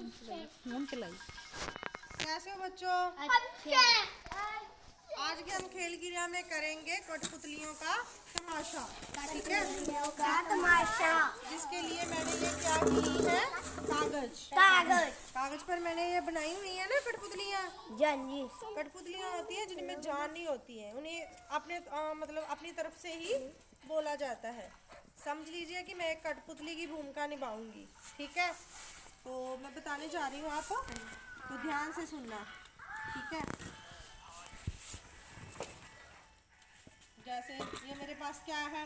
Phone चलाई। कैसे हो बच्चों? आज के हम खेल क्रिया में करेंगे कठपुतलियों का तमाशा। ठीक है, जिसके लिए मैंने ये क्या ली है, कागज पर मैंने ये बनाई हुई है ना कठपुतलियाँ। कठपुतलियाँ होती है जिनमें जान नहीं होती है, उन्हें अपने मतलब अपनी तरफ से ही बोला जाता है। समझ लीजिए कि मैं एक कठपुतली की भूमिका निभाऊंगी। ठीक है, तो मैं बताने जा रही हूँ आपको, तो ध्यान से सुनना। ठीक है, जैसे ये मेरे पास क्या है,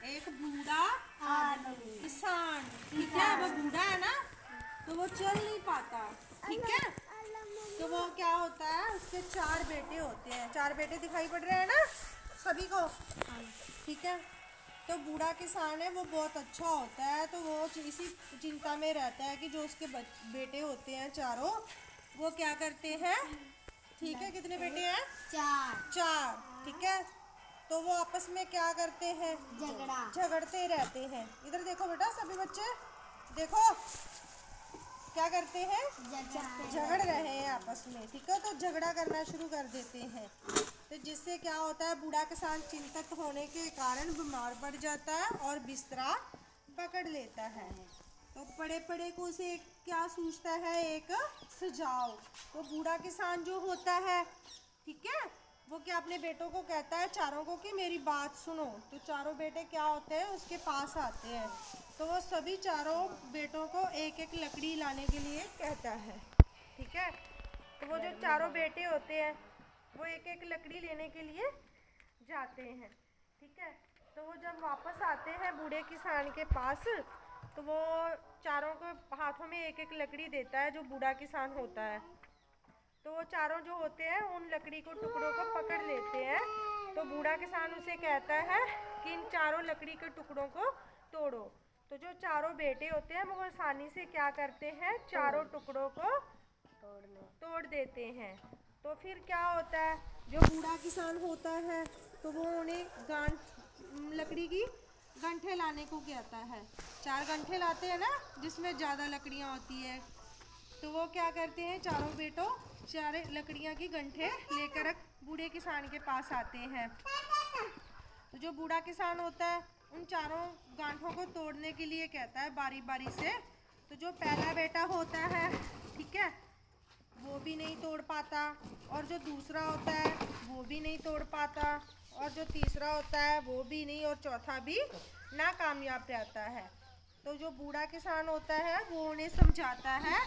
एक बूढ़ा किसान। ठीक है, वो बूढ़ा है ना, तो वो चल नहीं पाता। ठीक है, तो वो क्या होता है, उसके 4 बेटे होते हैं। 4 बेटे दिखाई पड़ रहे हैं ना सभी को। ठीक है, तो बूढ़ा किसान है, वो बहुत अच्छा होता है, तो वो इसी चिंता में रहता है कि जो उसके बेटे होते हैं चारों, वो क्या करते हैं। ठीक है, कितने बेटे हैं? 4। ठीक है, तो वो आपस में क्या करते हैं, झगड़ते रहते हैं। इधर देखो बेटा, सभी बच्चे देखो, क्या करते हैं, झगड़ रहे हैं आपस में। ठीक है, तो झगड़ा करना शुरू कर देते हैं, तो जिससे क्या होता है, बूढ़ा किसान चिंतित होने के कारण बीमार पड़ जाता है और बिस्तरा पकड़ लेता है। तो पड़े पड़े को उसे क्या सूझता है, एक सुझाव। तो बूढ़ा किसान जो होता है, ठीक है, वो क्या अपने बेटों को कहता है, चारों को, कि मेरी बात सुनो। तो चारों बेटे क्या होते हैं, उसके पास आते हैं। तो वो सभी चारों बेटों को एक एक लकड़ी लाने के लिए कहता है। ठीक है, तो वो जो चारों बेटे होते हैं, वो एक एक लकड़ी लेने के लिए जाते हैं। ठीक है, तो वो जब वापस आते हैं बूढ़े किसान के पास, तो वो चारों को हाथों में एक एक लकड़ी देता है, जो बूढ़ा किसान होता है। तो वो चारों जो होते हैं, उन लकड़ी को टुकड़ों को पकड़ लेते हैं। तो बूढ़ा किसान उसे कहता है कि इन चारों लकड़ी के टुकड़ों को तोड़ो। तो जो चारों बेटे होते हैं, वो आसानी से क्या करते हैं, चारों टुकड़ों को तोड़ देते हैं। तो फिर क्या होता है, जो बूढ़ा किसान होता है, तो वो उन्हें लकड़ी की गंठे लाने को कहता है। 4 गंठे लाते हैं ना, जिसमें ज़्यादा लकड़ियाँ होती है। तो वो क्या करते हैं, चारों बेटों 4 लकड़ियाँ की गंठे लेकर बूढ़े किसान के पास आते हैं। तो जो बूढ़ा किसान होता है, उन चारों गांठों को तोड़ने के लिए कहता है बारी बारी से। तो जो पहला बेटा होता है, ठीक है, वो भी नहीं तोड़ पाता, और जो दूसरा होता है वो भी नहीं तोड़ पाता, और जो तीसरा होता है वो भी नहीं, और चौथा भी नाकामयाब रहता है। तो जो बूढ़ा किसान होता है, वो उन्हें समझाता है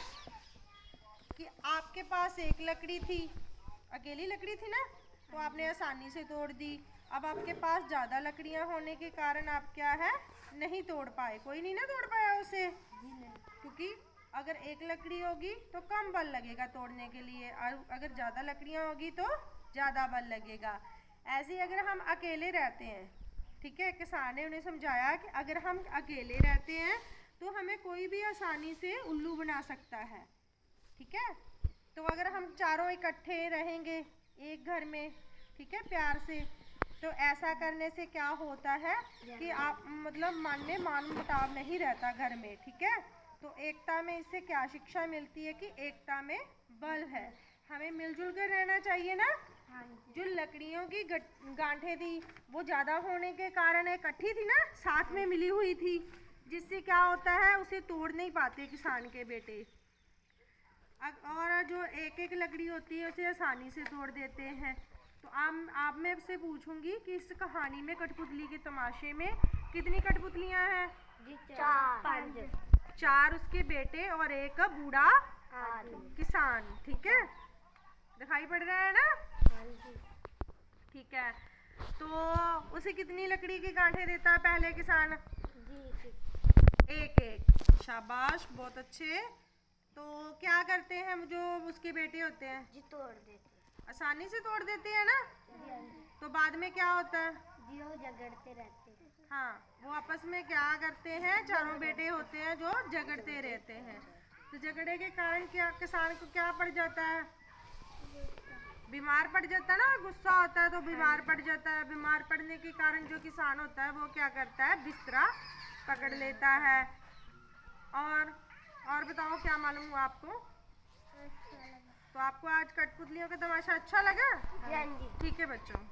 कि आपके पास एक लकड़ी थी, अकेली लकड़ी थी ना, तो आपने आसानी से तोड़ दी। अब आपके पास ज़्यादा लकड़ियाँ होने के कारण आप क्या है, नहीं तोड़ पाए। कोई नहीं ना तोड़ पाया उसे, क्योंकि अगर एक लकड़ी होगी तो कम बल लगेगा तोड़ने के लिए, और अगर ज़्यादा लकड़ियाँ होगी तो ज़्यादा बल लगेगा। ऐसे ही अगर हम अकेले रहते हैं, ठीक है, किसान ने उन्हें समझाया कि अगर हम अकेले रहते हैं तो हमें कोई भी आसानी से उल्लू बना सकता है। ठीक है, तो अगर हम चारों इकट्ठे रहेंगे एक घर में, ठीक है, प्यार से, तो ऐसा करने से क्या होता है कि आप मतलब मन में मान मुटाव नहीं रहता घर में। ठीक है, तो एकता में इससे क्या शिक्षा मिलती है कि एकता में बल है। हमें मिलजुल कर रहना चाहिए ना। जो लकड़ियों की गांठें थी, वो ज़्यादा होने के कारण इकट्ठी थी ना, साथ में मिली हुई थी, जिससे क्या होता है, उसे तोड़ नहीं पाते किसान के बेटे। और जो एक एक लकड़ी होती है, उसे आसानी से तोड़ देते हैं। तो आप मैं से पूछूंगी कि इस कहानी में, कठपुतली के तमाशे में, कितनी कठपुतलियाँ हैं? 4 उसके बेटे और एक बूढ़ा किसान। ठीक है, दिखाई पड़ रहा है ना? ठीक है, तो उसे कितनी लकड़ी की गांठें देता है पहले किसान? एक एक। शाबाश, बहुत अच्छे। तो क्या करते हैं जो उसके बेटे होते हैं? तोड़ देते, आसानी से तोड़ देते हैं ना। तो बाद में क्या होता है? जो झगड़ते रहते हैं। हाँ, वो आपस में क्या करते हैं, चारों बेटे होते हैं जो झगड़ते रहते हैं। तो झगड़े के कारण क्या किसान को क्या पड़ जाता है? बीमार पड़ जाता है ना, गुस्सा होता है तो बीमार पड़ जाता है। बीमार पड़ने के कारण जो किसान होता है, वो क्या करता है, बिस्तरा पकड़ लेता है। और और बताओ क्या मालूम हुआ आपको? तो आपको आज कठपुतलियों का तमाशा अच्छा लगा? हाँ जी। ठीक है बच्चों।